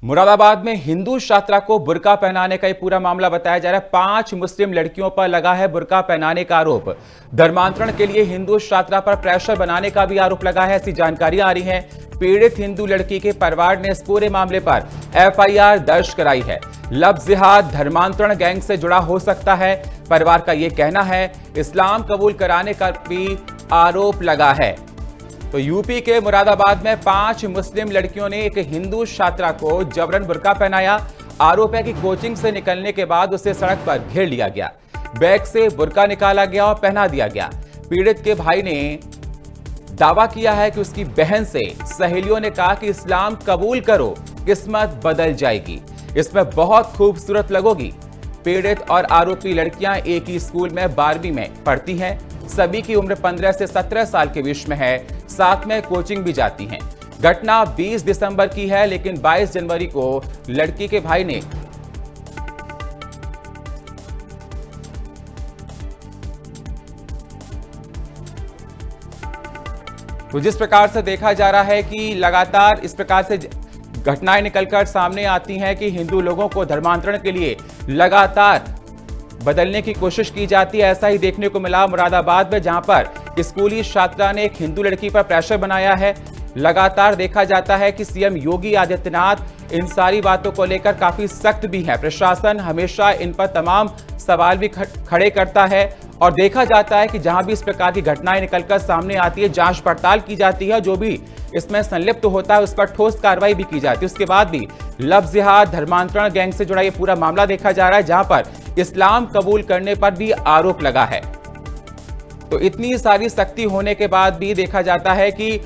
मुरादाबाद में हिंदू छात्रा को बुर्का पहनाने का ये पूरा मामला बताया जा रहा है। 5 मुस्लिम लड़कियों पर लगा है बुर्का पहनाने का आरोप। धर्मांतरण के लिए हिंदू छात्रा पर प्रेशर बनाने का भी आरोप लगा है, ऐसी जानकारी आ रही है। पीड़ित हिंदू लड़की के परिवार ने इस पूरे मामले पर एफआईआर दर्ज कराई है। लव जिहाद धर्मांतरण गैंग से जुड़ा हो सकता है, परिवार का यह कहना है। इस्लाम कबूल कराने का भी आरोप लगा है। तो यूपी के मुरादाबाद में 5 मुस्लिम लड़कियों ने एक हिंदू छात्रा को जबरन बुर्का पहनाया। आरोप है कि कोचिंग से निकलने के बाद उसे सड़क पर घेर लिया गया, बैग से बुर्का निकाला गया और पहना दिया गया। पीड़ित के भाई ने दावा किया है कि उसकी बहन से सहेलियों ने कहा कि इस्लाम कबूल करो, किस्मत बदल जाएगी, इसमें बहुत खूबसूरत लगोगी। पीड़ित और आरोपी लड़कियां एक ही स्कूल में 12वीं में पढ़ती हैं। सभी की उम्र 15 से 17 साल के बीच में है, साथ में कोचिंग भी जाती हैं। घटना 20 दिसंबर की है, लेकिन 22 जनवरी को लड़की के भाई ने तो जिस प्रकार से देखा जा रहा है कि लगातार इस प्रकार से घटनाएं निकलकर सामने आती हैं कि हिंदू लोगों को धर्मांतरण के लिए लगातार बदलने की कोशिश की जाती है। ऐसा ही देखने को मिला मुरादाबाद में, जहां पर स्कूली छात्रा ने एक हिंदू लड़की पर प्रेशर बनाया है। लगातार देखा जाता है कि सीएम योगी आदित्यनाथ इन सारी बातों को लेकर काफी सख्त भी है। प्रशासन हमेशा इन पर तमाम सवाल भी खड़े करता है और देखा जाता है कि जहां भी इस प्रकार की घटनाएं निकलकर सामने आती है, जांच पड़ताल की जाती है, जो भी इसमें संलिप्त होता है उस पर ठोस कार्रवाई भी की जाती है। उसके बाद भी लव जिहाद धर्मांतरण गैंग से जुड़ा ये पूरा मामला देखा जा रहा है, जहां पर इस्लाम कबूल करने पर भी आरोप लगा है। तो इतनी सारी सख्ती होने के बाद भी देखा जाता है कि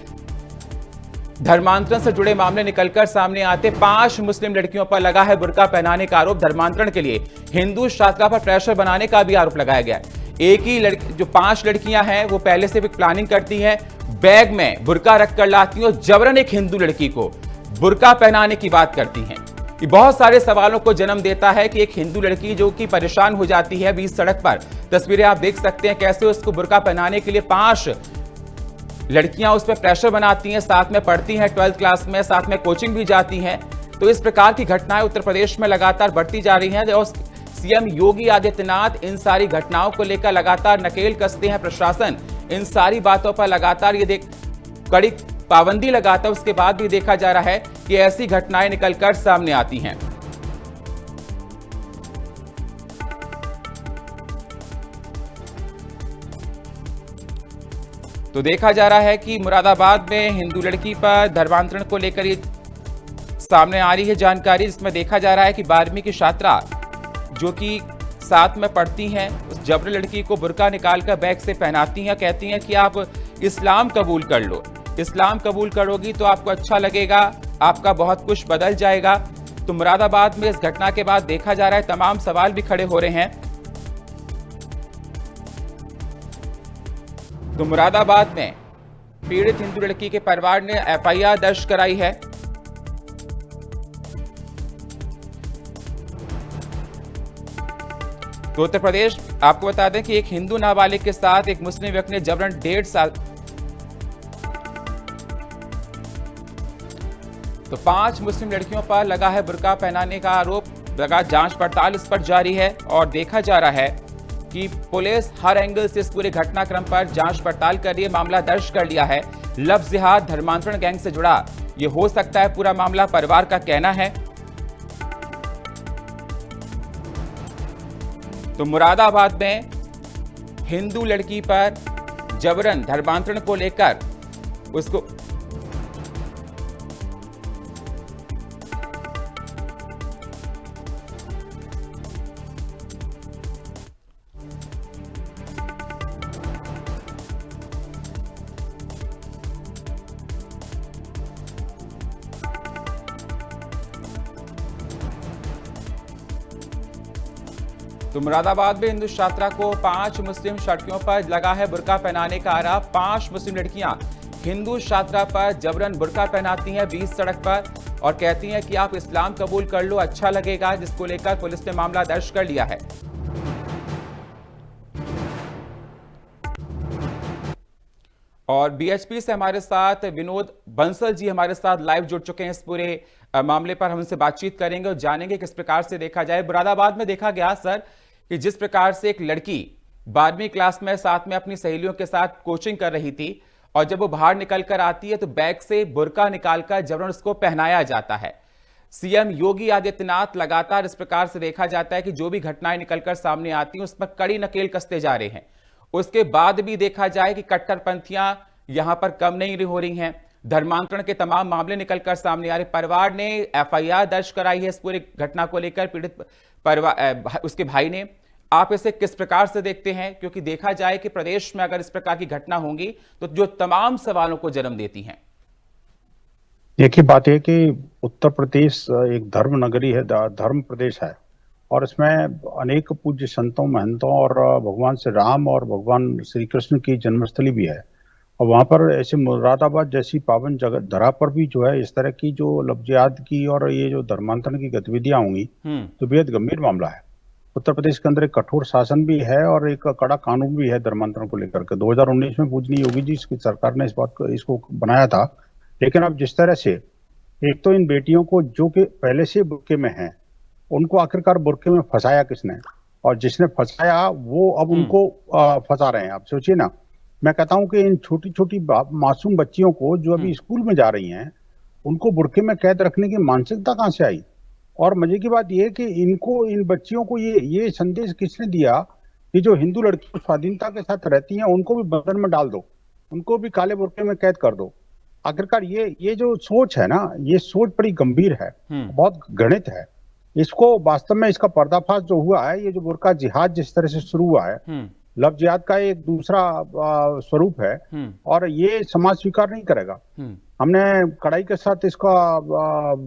धर्मांतरण से जुड़े मामले निकलकर सामने आते 5 मुस्लिम लड़कियों पर लगा है बुर्का पहनाने का आरोप। धर्मांतरण के लिए हिंदू छात्रा पर प्रेशर बनाने का भी आरोप लगाया गया है। एक ही लड़की, जो 5 लड़कियां हैं, वो पहले से भी प्लानिंग करती हैं, बैग में बुर्का रखकर लाती हैं और जबरन एक हिंदू लड़की को बुर्का पहनाने की बात करती हैं। ये बहुत सारे सवालों को जन्म देता है कि एक हिंदू लड़की जो कि परेशान हो जाती है बीच सड़क पर। तस्वीरें आप देख सकते हैं कैसे उसको बुर्का पहनाने के लिए 5 लड़कियां उस पर प्रेशर बनाती हैं, साथ में पढ़ती हैं 12th क्लास में, साथ में कोचिंग भी जाती हैं। तो इस प्रकार की घटनाएं उत्तर प्रदेश में लगातार बढ़ती जा रही हैं और सीएम योगी आदित्यनाथ इन सारी घटनाओं को लेकर लगातार नकेल कसते हैं। प्रशासन इन सारी बातों पर लगातार कड़ी पाबंदी लगाता है। उसके बाद भी देखा जा रहा है कि ऐसी घटनाएं निकलकर सामने आती हैं। तो देखा जा रहा है कि मुरादाबाद में हिंदू लड़की पर धर्मांतरण को लेकर ये सामने आ रही है जानकारी, जिसमें देखा जा रहा है कि 12वीं की छात्रा जो कि साथ में पढ़ती हैं, उस जबरन लड़की को बुर्का निकालकर बैग से पहनाती हैं, कहती हैं कि आप इस्लाम कबूल कर लो, इस्लाम कबूल करोगी तो आपको अच्छा लगेगा, आपका बहुत कुछ बदल जाएगा। तो मुरादाबाद में इस घटना के बाद देखा जा रहा है तमाम सवाल भी खड़े हो रहे हैं। तो मुरादाबाद में पीड़ित हिंदू लड़की के परिवार ने एफआईआर दर्ज कराई है। तो उत्तर प्रदेश, आपको बता दें कि एक हिंदू नाबालिग के साथ एक मुस्लिम व्यक्ति ने जबरन 1.5 साल तो 5 मुस्लिम लड़कियों पर लगा है बुर्का पहनाने का आरोप लगा। जांच पड़ताल इस पर जारी है और देखा जा रहा है कि पुलिस हर एंगल से इस पूरे घटनाक्रम पर जांच पड़ताल कर रही है, मामला दर्ज कर लिया है। लव जिहाद धर्मांतरण गैंग से जुड़ा ये हो सकता है पूरा मामला, परिवार का कहना है। तो मुरादाबाद में हिंदू लड़की पर जबरन धर्मांतरण को लेकर उसको तो मुरादाबाद में हिंदू छात्रा को 5 मुस्लिम लड़कियों पर लगा है बुर्का पहनाने का आरोप। 5 मुस्लिम लड़कियां हिंदू छात्रा पर जबरन बुर्का पहनाती हैं बीच सड़क पर और कहती हैं कि आप इस्लाम कबूल कर लो, अच्छा लगेगा, जिसको लेकर पुलिस ने मामला दर्ज कर लिया है। और बीएचपी से हमारे साथ विनोद बंसल जी हमारे साथ लाइव जुड़ चुके हैं इस पूरे मामले पर हम उनसे बातचीत करेंगे और जानेंगे किस प्रकार से देखा जाए। मुरादाबाद में देखा गया सर कि जिस प्रकार से एक लड़की 12वीं क्लास में साथ में अपनी सहेलियों के साथ कोचिंग कर रही थी और जब वो बाहर निकल कर आती है तो बैग से बुर्का निकालकर जबरन उसको पहनाया जाता है। सीएम योगी आदित्यनाथ लगातार इस प्रकार से देखा जाता है कि जो भी घटनाएं निकलकर सामने आती हैं उस पर कड़ी नकेल कसते जा रहे हैं। उसके बाद भी देखा जाए कि कट्टरपंथियां यहां पर कम नहीं हो रही हैं। धर्मांतरण के तमाम मामले निकलकर सामने आ रहे। परिवार ने एफआईआर दर्ज कराई है इस पूरी घटना को लेकर, पीड़ित परिवार उसके भाई ने। आप इसे किस प्रकार से देखते हैं, क्योंकि देखा जाए कि प्रदेश में अगर इस प्रकार की घटना होंगी तो जो तमाम सवालों को जन्म देती हैं। देखिए, बात यह कि उत्तर प्रदेश एक धर्म नगरी है, धर्म प्रदेश है, और इसमें अनेक पूज्य संतों, महंतों और भगवान श्री राम और भगवान श्री कृष्ण की जन्मस्थली भी है। और वहां पर ऐसे मुरादाबाद जैसी पावन जगह धरा पर भी जो है इस तरह की जो लफ्जियात की और ये जो धर्मांतरण की गतिविधियां होंगी तो बेहद गंभीर मामला है। उत्तर प्रदेश के अंदर एक कठोर शासन भी है और एक कड़ा कानून भी है धर्मांतरण को लेकर के। 2019 में पूजनीय योगी जी की सरकार ने इसको बनाया था। लेकिन अब जिस तरह से एक तो इन बेटियों को जो कि पहले से बुर्के में हैं, उनको आखिरकार बुर्के में फंसाया किसने, और जिसने फंसाया वो अब उनको फंसा रहे हैं। आप सोचिए ना, मैं कहता हूं कि इन छोटी छोटी मासूम बच्चियों को जो अभी स्कूल में जा रही हैं, उनको बुर्के में कैद रखने की मानसिकता कहां से आई। और मजे की बात यह कि इन बच्चियों को ये संदेश किसने दिया कि जो हिंदू लड़कियों स्वाधीनता के साथ रहती हैं उनको भी बंधन में डाल दो, उनको भी काले बुर्के में कैद कर दो। आखिरकार ये जो सोच है ना, ये सोच बड़ी गंभीर है, बहुत घृणित है। इसको वास्तव में इसका पर्दाफाश जो हुआ है, ये जो बुर्का जिहाद जिस तरह से शुरू हुआ है, लव जिहाद का एक दूसरा स्वरूप है और ये समाज स्वीकार नहीं करेगा। हमने कड़ाई के साथ इसका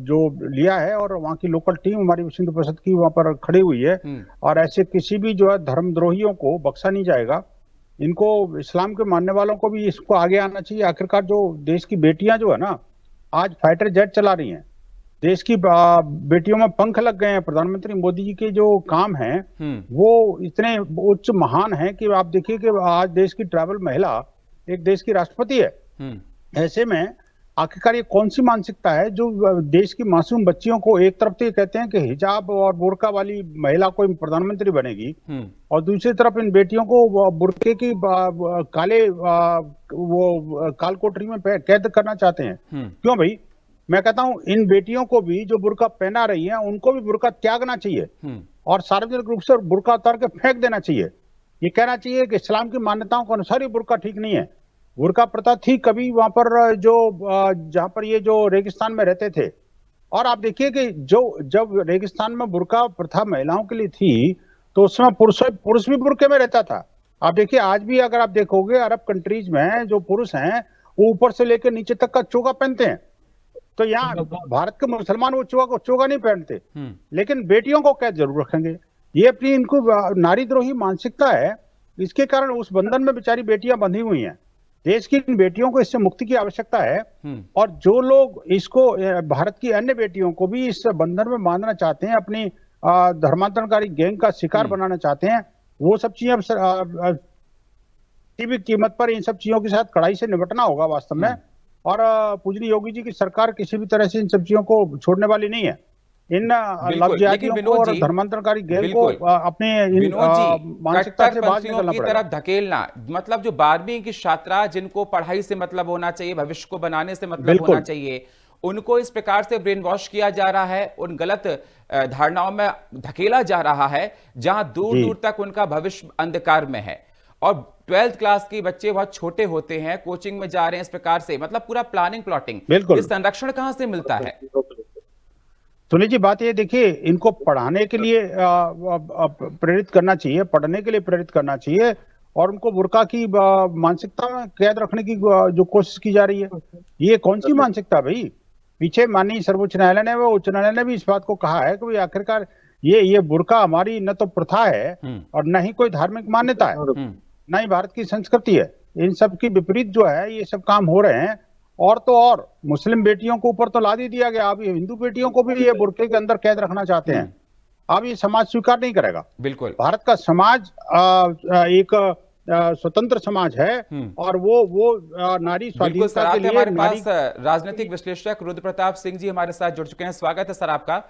जो लिया है और वहाँ की लोकल टीम हमारी विश्व हिंदू परिषद की वहाँ पर खड़ी हुई है और ऐसे किसी भी जो है धर्मद्रोहियों को बख्शा नहीं जाएगा। इनको, इस्लाम के मानने वालों को भी इसको आगे आना चाहिए। आखिरकार जो देश की बेटियां जो है ना, आज फाइटर जेट चला रही हैं, देश की बेटियों में पंख लग गए हैं। प्रधानमंत्री मोदी जी के जो काम हैं वो इतने उच्च महान हैं कि आप देखिए कि आज देश की ट्रैवल महिला एक देश की राष्ट्रपति है। ऐसे में आखिरकार ये कौन सी मानसिकता है जो देश की मासूम बच्चियों को, एक तरफ तो ये कहते हैं कि हिजाब और बुर्का वाली महिला कोई प्रधानमंत्री बनेगी और दूसरी तरफ इन बेटियों को बुर्के की काले वो काल कोठरी में कैद करना चाहते हैं। क्यों भाई? मैं कहता हूं इन बेटियों को भी जो बुर्का पहना रही हैं उनको भी बुर्का त्यागना चाहिए और सार्वजनिक रूप से बुर्का उतार के फेंक देना चाहिए। ये कहना चाहिए कि इस्लाम की मान्यताओं के अनुसार ही बुर्का ठीक नहीं है। बुर्का प्रथा थी कभी वहां पर जो जहां पर ये जो रेगिस्तान में रहते थे, और आप देखिए कि जब रेगिस्तान में बुर्का प्रथा महिलाओं के लिए थी तो उसमें पुरुष भी बुर्के में रहता था। आप देखिए आज भी अगर आप देखोगे अरब कंट्रीज में जो पुरुष हैं वो ऊपर से लेकर नीचे तक का चोगा पहनते हैं। तो यहाँ भारत के मुसलमान वो चोगा नहीं पहनते, लेकिन बेटियों को कैद जरूर रखेंगे। ये अपनी इनको नारीद्रोही मानसिकता है, इसके कारण उस बंधन में बेचारी बेटियां बंधी हुई हैं। देश की इन बेटियों को इससे मुक्ति की आवश्यकता है और जो लोग इसको भारत की अन्य बेटियों को भी इस बंधन में बांधना चाहते हैं, अपनी धर्मांतरणकारी गैंग का शिकार बनाना चाहते हैं, वो सब चीजें किसी भी कीमत पर इन सब चीजों के साथ कड़ाई से निपटना होगा वास्तव में। और पूजनीय योगी जी की सरकार किसी भी तरह से इन सब चीजों को छोड़ने वाली नहीं है। इन लफ्जियातियों को और धर्मांतरणकारी गैंग को अपने मानसिकता से बाहर निकलना की तरफ धकेलना, मतलब जो 12वीं की छात्रा जिनको पढ़ाई से मतलब होना चाहिए, भविष्य को बनाने से मतलब होना चाहिए, उनको इस प्रकार से ब्रेन वॉश किया जा रहा है, उन गलत धारणाओं में धकेला जा रहा है जहां दूर दूर तक उनका भविष्य अंधकार में है। और 12th क्लास के बच्चे बहुत छोटे होते हैं, कोचिंग में जा रहे हैं इस प्रकार से, मतलब पूरा प्लानिंग प्लॉटिंग, ये संरक्षण कहां से मिलता है? सुनिए जी, बात ये देखिए, इनको पढ़ाने के लिए प्रेरित करना चाहिए, पढ़ने के लिए प्रेरित करना चाहिए और उनको बुर्का की मानसिकता में कैद रखने की जो कोशिश की जा रही है, ये कौन सी मानसिकता भाई? पीछे माननीय सर्वोच्च न्यायालय ने, वो उच्च न्यायालय ने भी इस बात को कहा है कि आखिरकार ये बुर्का हमारी न तो प्रथा है और न ही कोई धार्मिक मान्यता है, न ही भारत की संस्कृति है। इन सब की विपरीत जो है ये सब काम हो रहे हैं। और तो और मुस्लिम बेटियों को ऊपर तो लाद ही दिया गया, अब हिंदू बेटियों को भी ये बुर्के के अंदर कैद रखना चाहते हैं। अब ये समाज स्वीकार नहीं करेगा। बिल्कुल, भारत का समाज एक स्वतंत्र समाज है और वो नारी बिल्कुल सर, स्वाधीनता के आते लिए हमारे नारी। पास राजनीतिक विश्लेषक रुद्र प्रताप सिंह जी हमारे साथ जुड़ चुके हैं। स्वागत है सर आपका।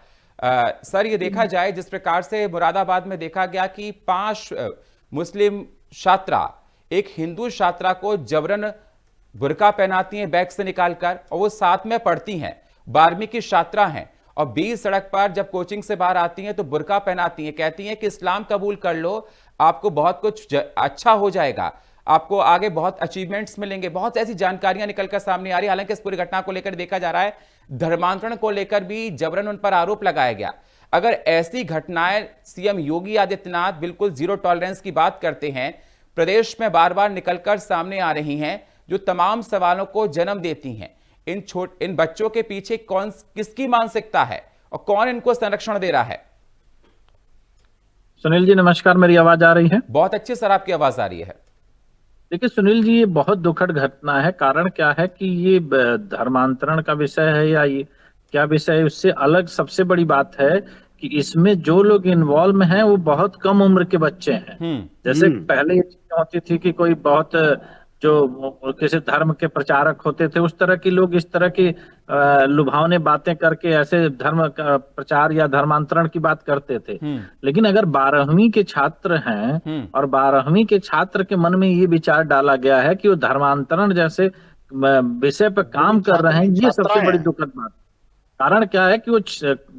सर, ये देखा जाए जिस प्रकार से मुरादाबाद में देखा गया कि 5 मुस्लिम छात्रा एक हिंदू छात्रा को जबरन बुर्का पहनाती हैं बैग से निकालकर, और वो साथ में पढ़ती हैं, 12वीं की छात्रा हैं, और बीच सड़क पर जब कोचिंग से बाहर आती हैं तो बुर्का पहनाती हैं, कहती हैं कि इस्लाम कबूल कर लो, आपको बहुत कुछ अच्छा हो जाएगा, आपको आगे बहुत अचीवमेंट्स मिलेंगे। बहुत ऐसी जानकारियां निकलकर सामने आ रही है। हालांकि इस पूरी घटना को लेकर देखा जा रहा है धर्मांतरण को लेकर भी जबरन उन पर आरोप लगाया गया। अगर ऐसी घटनाएं सीएम योगी आदित्यनाथ बिल्कुल जीरो टॉलरेंस की बात करते हैं, प्रदेश में बार बार निकलकर सामने आ रही हैं, जो तमाम सवालों को जन्म देती हैं। इन बच्चों के पीछे किसकी मानसिकता है और कौन इनको संरक्षण दे रहा है? सुनील जी नमस्कार, मेरी आवाज आ रही है? बहुत अच्छी सर आपकी आवाज आ रही है। देखिए सुनील जी, ये बहुत दुखद घटना है। कारण क्या है कि ये धर्मांतरण का विषय है या ये क्या विषय है, उससे अलग सबसे बड़ी बात है कि इसमें जो लोग इन्वॉल्व हैं वो बहुत कम उम्र के बच्चे हैं। जैसे पहले ये चीजें होती थी कि कोई बहुत जो किसी धर्म के प्रचारक होते थे, उस तरह के लोग इस तरह की लुभावने बातें करके ऐसे धर्म का प्रचार या धर्मांतरण की बात करते थे। लेकिन अगर 12वीं के छात्र हैं और 12वीं के छात्र के मन में ये विचार डाला गया है कि वो धर्मांतरण जैसे विषय पर काम कर रहे हैं, ये सबसे बड़ी दुखद बात। कारण क्या है कि वो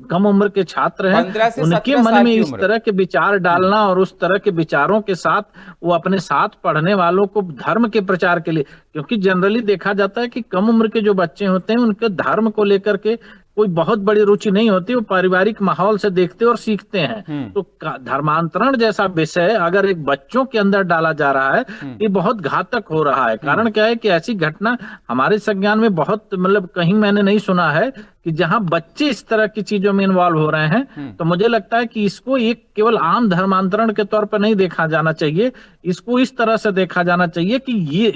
कम उम्र के छात्र हैं, उनके मन में इस तरह के विचार डालना और उस तरह के विचारों के साथ वो अपने साथ पढ़ने वालों को धर्म के प्रचार के लिए, क्योंकि जनरली देखा जाता है कि कम उम्र के जो बच्चे होते हैं उनके धर्म को लेकर के कोई बहुत बड़ी रुचि नहीं होती, वो पारिवारिक माहौल से देखते और सीखते हैं। तो धर्मांतरण जैसा विषय अगर एक बच्चों के अंदर डाला जा रहा है, ये बहुत घातक हो रहा है। कारण क्या है कि ऐसी घटना हमारे संज्ञान में बहुत, मतलब कहीं मैंने नहीं सुना है कि जहां बच्चे इस तरह की चीजों में इन्वॉल्व हो रहे हैं। तो मुझे लगता है कि इसको एक केवल आम धर्मांतरण के तौर पर नहीं देखा जाना चाहिए, इसको इस तरह से देखा जाना चाहिए कि ये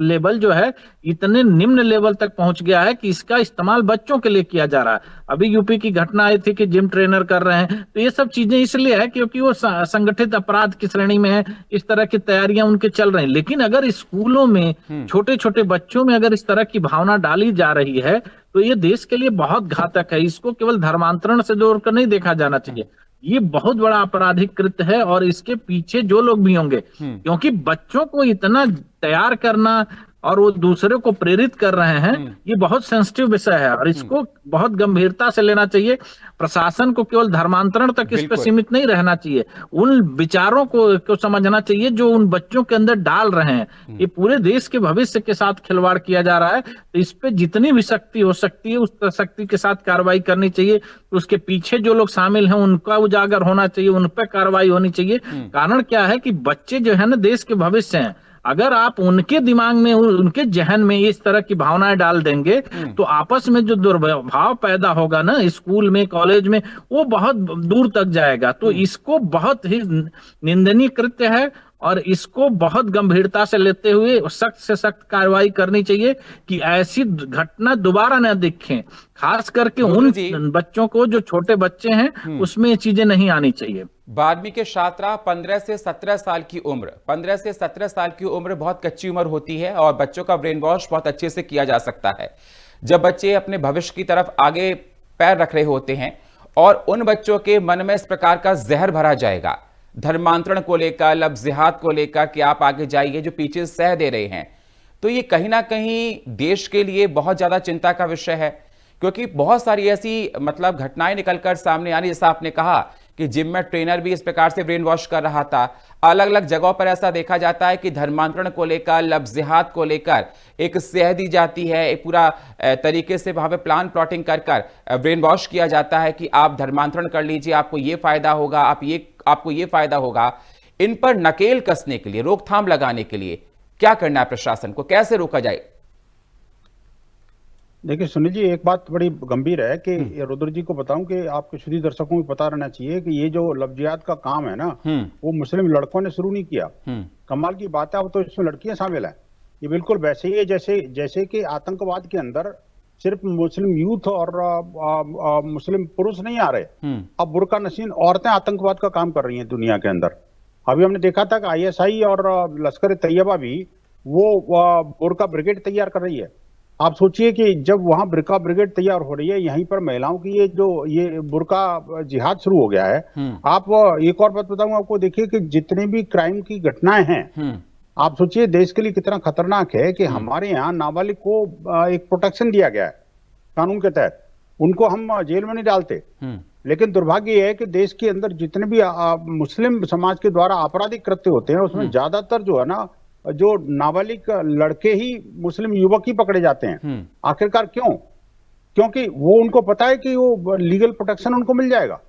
लेवल जो है इतने निम्न लेवल तक पहुंच गया है कि इसका इस्तेमाल बच्चों के लिए किया जा रहा है। अभी यूपी की घटना आई थी कि जिम ट्रेनर कर रहे हैं, तो ये सब चीजें इसलिए है क्योंकि वो संगठित अपराध की श्रेणी में है, इस तरह की तैयारियां उनके चल रही हैं। लेकिन अगर स्कूलों में छोटे छोटे बच्चों में अगर इस तरह की भावना डाली जा रही है तो ये देश के लिए बहुत घातक है। इसको केवल धर्मांतरण से जोड़कर नहीं देखा जाना चाहिए, ये बहुत बड़ा आपराधिक कृत्य है और इसके पीछे जो लोग भी होंगे, क्योंकि बच्चों को इतना तैयार करना और वो दूसरे को प्रेरित कर रहे हैं, ये बहुत सेंसिटिव विषय है और इसको बहुत गंभीरता से लेना चाहिए। प्रशासन को केवल धर्मांतरण तक इस पर सीमित नहीं रहना चाहिए, उन विचारों को समझना चाहिए जो उन बच्चों के अंदर डाल रहे हैं। ये पूरे देश के भविष्य के साथ खिलवाड़ किया जा रहा है, तो इस पे जितनी भी शक्ति हो सकती है उस शक्ति के साथ कार्रवाई करनी चाहिए। उसके पीछे जो लोग शामिल हैं उनका उजागर होना चाहिए, उन पर कार्रवाई होनी चाहिए। कारण क्या है कि बच्चे जो है ना देश के भविष्य हैं, अगर आप उनके दिमाग में, उनके जहन में इस तरह की भावनाएं डाल देंगे तो आपस में जो दुर्भाव पैदा होगा ना स्कूल में, कॉलेज में, वो बहुत दूर तक जाएगा। तो इसको बहुत ही निंदनीय कृत्य है और इसको बहुत गंभीरता से लेते हुए सख्त से सख्त कार्रवाई करनी चाहिए कि ऐसी घटना दोबारा न दिखें। खास करके उन बच्चों को जो छोटे बच्चे हैं उसमें ये चीजें नहीं आनी चाहिए। 12वीं के छात्रा 15 से 17 साल की उम्र, 15 से 17 साल की उम्र बहुत कच्ची उम्र होती है और बच्चों का ब्रेन वॉश बहुत अच्छे से किया जा सकता है। जब बच्चे अपने भविष्य की तरफ आगे पैर रख रहे होते हैं और उन बच्चों के मन में इस प्रकार का जहर भरा जाएगा धर्मांतरण को लेकर, लफ्ज़ जिहाद को लेकर कि आप आगे जाइए, जो पीछे सह दे रहे हैं, तो ये कहीं ना कहीं देश के लिए बहुत ज्यादा चिंता का विषय है। क्योंकि बहुत सारी ऐसी घटनाएं निकलकर सामने आ रही, जैसा आपने कहा कि जिम में ट्रेनर भी इस प्रकार से ब्रेन वॉश कर रहा था। अलग अलग जगहों पर ऐसा देखा जाता है कि धर्मांतरण को लेकर, लफ्ज़ जिहाद को लेकर एक सह दी जाती है, एक पूरा तरीके से वहां पे प्लान प्लॉटिंग कर ब्रेन वॉश किया जाता है कि आप धर्मांतरण कर लीजिए, आपको ये फायदा होगा, आपको ये फायदा होगा। इन पर नकेल कसने के लिए, रोकथाम लगाने के लिए क्या करना है प्रशासन को, कैसे रोका जाए? देखिए सुनील जी, एक बात बड़ी गंभीर है कि रुद्र जी को बताऊं कि आपके श्रोता दर्शकों को पता रहना चाहिए कि ये जो लफ्जियात का काम है ना, वो मुस्लिम लड़कों ने शुरू नहीं किया। कमाल की बात है, अब तो इसमें लड़कियां शामिल हैं। ये बिल्कुल वैसे ही है जैसे कि आतंकवाद के अंदर सिर्फ मुस्लिम यूथ और मुस्लिम पुरुष नहीं आ रहे, अब बुर्का नशीन औरतें आतंकवाद का काम कर रही हैं दुनिया के अंदर। अभी हमने देखा था कि आईएसआई और लश्कर ए तैयबा भी वो बुर्का ब्रिगेड तैयार कर रही है। आप सोचिए कि जब वहां बुर्का ब्रिगेड तैयार हो रही है, यहीं पर महिलाओं की ये बुर्का जिहाद शुरू हो गया है। आप एक और बात बताऊं आपको, देखिए कि जितने भी क्राइम की घटनाएं हैं, आप सोचिए देश के लिए कितना खतरनाक है कि हमारे यहाँ नाबालिग को एक प्रोटेक्शन दिया गया है कानून के तहत, उनको हम जेल में नहीं डालते। लेकिन दुर्भाग्य यह है कि देश के अंदर जितने भी मुस्लिम समाज के द्वारा आपराधिक कृत्य होते हैं, उसमें ज्यादातर जो है ना, जो नाबालिग लड़के ही, मुस्लिम युवक ही पकड़े जाते हैं। आखिरकार क्यों? क्योंकि वो उनको पता है कि वो लीगल प्रोटेक्शन उनको मिल जाएगा,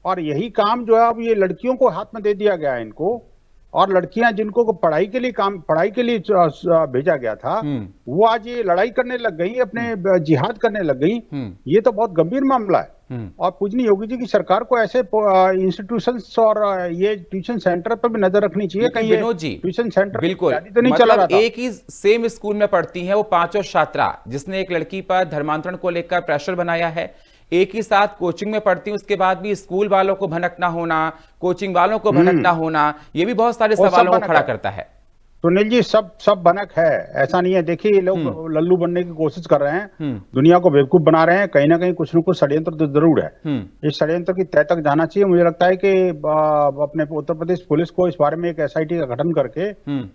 और यही काम जो है अब ये लड़कियों को हाथ में दे दिया गया है इनको। और लड़कियां जिनको पढ़ाई के लिए भेजा गया था, वो आज ये लड़ाई करने लग गई, अपने जिहाद करने लग गई। ये तो बहुत गंभीर मामला है। और पूजनीय योगी जी की सरकार को ऐसे इंस्टीट्यूशंस और ये ट्यूशन सेंटर पर भी नजर रखनी चाहिए। कहीं विनोद जी, ट्यूशन सेंटर बिल्कुल तो नहीं चला रहा था। एक ही सेम स्कूल में पढ़ती हैं वो पांचों छात्रा, जिसने एक लड़की पर धर्मांतरण को लेकर प्रेशर बनाया है, एक ही साथ कोचिंग में पढ़ती हूं, उसके बाद भी स्कूल वालों को भनकना होना, कोचिंग वालों को भनकना होना, ये भी बहुत सारे सवालों को खड़ा करता है। सुनील जी, सब भनक है, ऐसा नहीं है। देखिए ये लोग लल्लू बनने की कोशिश कर रहे हैं, दुनिया को बेवकूफ बना रहे हैं। कहीं ना कहीं कुछ न कुछ षड्यंत्र तो जरूर है। इस षड्यंत्र की तह तक जाना चाहिए। मुझे लगता है कि अपने उत्तर प्रदेश पुलिस को इस बारे में एक एसआईटी का गठन करके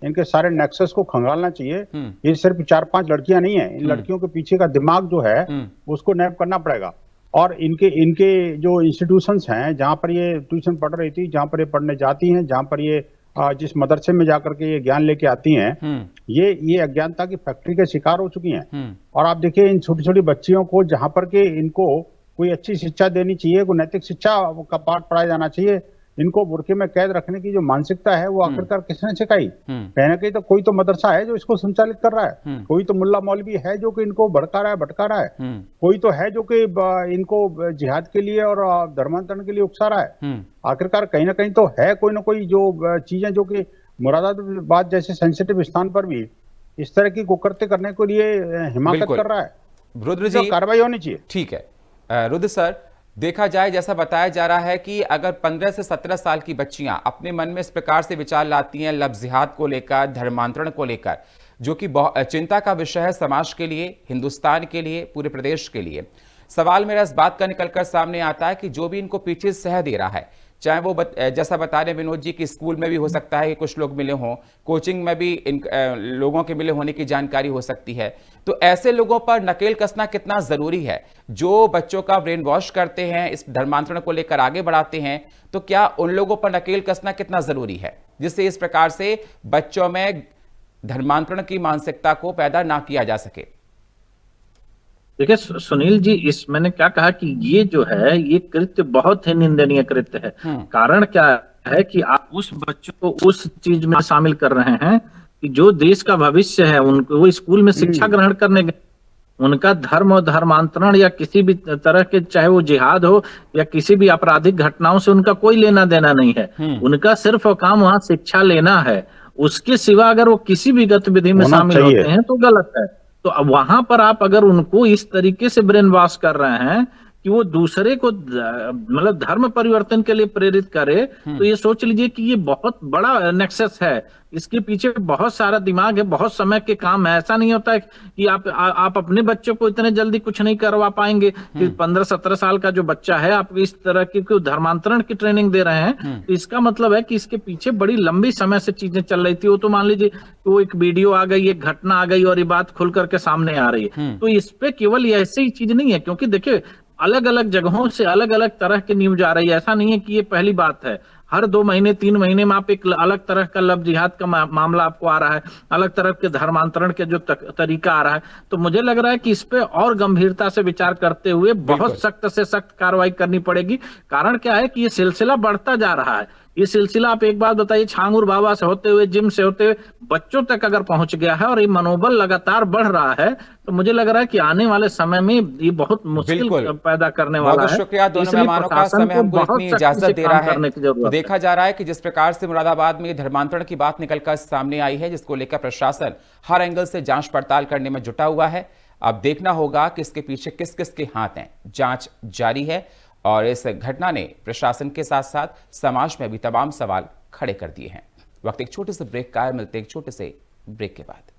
इनके सारे नेक्सस को खंगालना चाहिए। ये सिर्फ 4-5 लड़कियां नहीं है, इन लड़कियों के पीछे का दिमाग जो है उसको नैप करना पड़ेगा। और इनके जो इंस्टीट्यूशंस हैं, जहां पर ये ट्यूशन पढ़ रही थी, जहां पर ये पढ़ने जाती हैं, जहां पर ये जिस मदरसे में जाकर के ये ज्ञान लेके आती हैं, ये अज्ञानता की फैक्ट्री के शिकार हो चुकी हैं। और आप देखिए इन छोटी छोटी बच्चियों को, जहां पर के इनको कोई अच्छी शिक्षा देनी चाहिए, कोई नैतिक शिक्षा का पाठ पढ़ाया जाना चाहिए, इनको बुर्के में कैद रखने की जो मानसिकता है वो आखिरकार किसने सिखाई? कहीं ना कहीं तो कोई तो मदरसा है जो इसको संचालित कर रहा है, कोई तो मुल्ला मौलवी है जो कि इनको भड़का रहा है, भटका रहा है, कोई तो है जो कि इनको जिहाद के लिए और धर्मांतरण के लिए उकसा रहा है। आखिरकार कहीं ना कहीं तो है कोई ना कोई जो चीजें जो कि मुरादाबाद जैसे सेंसिटिव स्थान पर भी इस तरह की कुकृत्य करने के लिए हिमाकत कर रहा है। रुद्र जी, कार्रवाई होनी चाहिए। ठीक है रुद्र सर, देखा जाए जैसा बताया जा रहा है कि अगर 15 से 17 साल की बच्चियां अपने मन में इस प्रकार से विचार लाती हैं लफ्ज़ जिहाद को लेकर, धर्मांतरण को लेकर, जो कि चिंता का विषय है समाज के लिए, हिंदुस्तान के लिए, पूरे प्रदेश के लिए। सवाल मेरा इस बात का निकलकर सामने आता है कि जो भी इनको पीछे सह दे रहा है, चाहे वो जैसा बता रहे विनोद जी कि स्कूल में भी हो सकता है कि कुछ लोग मिले हों, कोचिंग में भी इन लोगों के मिले होने की जानकारी हो सकती है, तो ऐसे लोगों पर नकेल कसना कितना जरूरी है जो बच्चों का ब्रेन वॉश करते हैं, इस धर्मांतरण को लेकर आगे बढ़ाते हैं? तो क्या उन लोगों पर नकेल कसना कितना जरूरी है जिससे इस प्रकार से बच्चों में धर्मांतरण की मानसिकता को पैदा ना किया जा सके? देखिए सुनील जी, मैंने क्या कहा कि ये जो है ये कृत्य बहुत ही निंदनीय कृत्य है। कारण क्या है कि आप उस बच्चों को उस चीज में शामिल कर रहे हैं कि जो देश का भविष्य है, उनको वो स्कूल में शिक्षा ग्रहण करने गए, उनका धर्म और धर्मांतरण या किसी भी तरह के, चाहे वो जिहाद हो या किसी भी आपराधिक घटनाओं से उनका कोई लेना देना नहीं है। उनका सिर्फ काम वहां शिक्षा लेना है। उसके सिवा अगर वो किसी भी गतिविधि में शामिल होते हैं तो गलत है। तो वहां पर आप अगर उनको इस तरीके से ब्रेन वॉश कर रहे हैं कि वो दूसरे को मतलब धर्म परिवर्तन के लिए प्रेरित करे, तो ये सोच लीजिए कि ये बहुत बड़ा नेक्सस है। इसके पीछे बहुत सारा दिमाग है, बहुत समय के काम है। ऐसा नहीं होता है कि आप अपने बच्चों को इतने जल्दी कुछ नहीं करवा पाएंगे कि 15-17 साल का जो बच्चा है आप इस तरह की धर्मांतरण की ट्रेनिंग दे रहे हैं, तो इसका मतलब है कि इसके पीछे बड़ी लंबी समय से चीजें चल रही थी। वो तो मान लीजिए वो एक वीडियो आ गई, एक घटना आ गई और ये बात खुल करके सामने आ रही है। तो इस पे केवल ये ऐसी ही चीज नहीं है, क्योंकि देखिए अलग अलग जगहों से अलग अलग तरह की न्यूज आ रही है। ऐसा नहीं है कि ये पहली बात है। हर 2 महीने 3 महीने में आप एक अलग तरह का लफ्ज़ जिहाद का मामला आपको आ रहा है, अलग तरह के धर्मांतरण के जो तरीका आ रहा है। तो मुझे लग रहा है कि इस पे और गंभीरता से विचार करते हुए बहुत सख्त से सख्त कार्रवाई करनी पड़ेगी। कारण क्या है कि ये सिलसिला बढ़ता जा रहा है। ये सिलसिला आप एक बात बताइए, छांगुर बाबा से होते हुए, जिम से होते हुए बच्चों तक अगर पहुंच गया है और ये मनोबल लगातार बढ़ रहा है, तो मुझे लग रहा है कि आने वाले समय में ये बहुत मुश्किल पैदा करने वाला है। बहुत शुक्रिया दोनों मेहमानों का, समय हमको इतनी इजाजत दे रहा है। तो देखा जा रहा है कि जिस प्रकार से मुरादाबाद में धर्मांतरण की बात निकलकर सामने आई है, जिसको लेकर प्रशासन हर एंगल से जांच पड़ताल करने में जुटा हुआ है। अब देखना होगा कि इसके पीछे किस किस के हाथ हैं। जांच जारी है और इस घटना ने प्रशासन के साथ साथ समाज में भी तमाम सवाल खड़े कर दिए हैं। वक्त एक छोटे से ब्रेक का है, मिलते एक छोटे से ब्रेक के बाद।